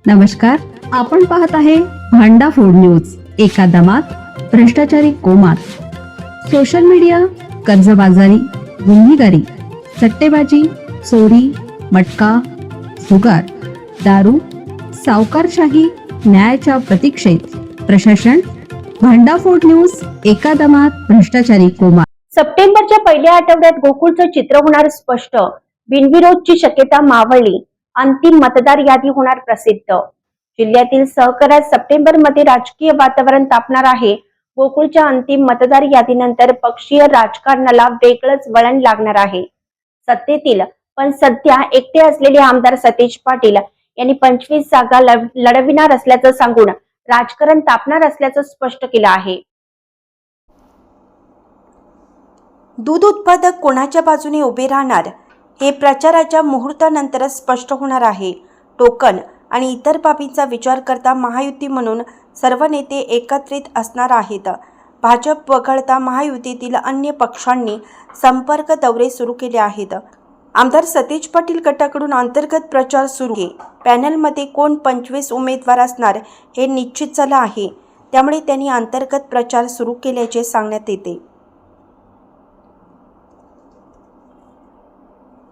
नमस्कार, आपण पाहत आहे भांडा फूड न्यूज. एका दमात भ्रष्टाचारी कोमात. सोशल मीडिया, कर्जबाजारी, गुन्हेगारी, सट्टेबाजी, चोरी, मटका, जुगार, दारू, सावकारशाही, न्यायाच्या प्रतीक्षेत प्रशासन. भांडा फूड न्यूज. एका दमात भ्रष्टाचारी कोमात. सप्टेंबरच्या पहिल्या आठवड्यात गोकुळचं चित्र होणार स्पष्ट. बिनविरोधची शक्यता मावळली. अंतिम मतदार यादी होणार प्रसिद्ध. जिल्ह्यातील सहकारात सप्टेंबर मध्ये राजकीय वातावरण तापणार आहे. गोकुळच्या अंतिम मतदार यादीनंतर पक्षीय राजकारणाला वेगळंच वळण लागणार आहे. सत्तेतील पण सध्या एकटे असलेले आमदार सतेज पाटील यांनी 25 जागा लढविणार असल्याचं सांगून राजकारण तापणार असल्याचं स्पष्ट केलं आहे. दूध उत्पादक कोणाच्या बाजूने उभे राहणार हे प्रचाराच्या मुहूर्तानंतरच स्पष्ट होणार आहे. टोकन आणि इतर बाबींचा विचार करता महायुती म्हणून सर्व नेते एकत्रित असणार आहेत. भाजप वगळता महायुतीतील अन्य पक्षांनी संपर्क दौरे सुरू केले आहेत. आमदार सतेज पाटील गटाकडून अंतर्गत प्रचार सुरू आहे. पॅनलमध्ये कोण 25 उमेदवार असणार हे निश्चित झालं आहे. त्यामुळे त्यांनी अंतर्गत प्रचार सुरू केल्याचे सांगण्यात येते.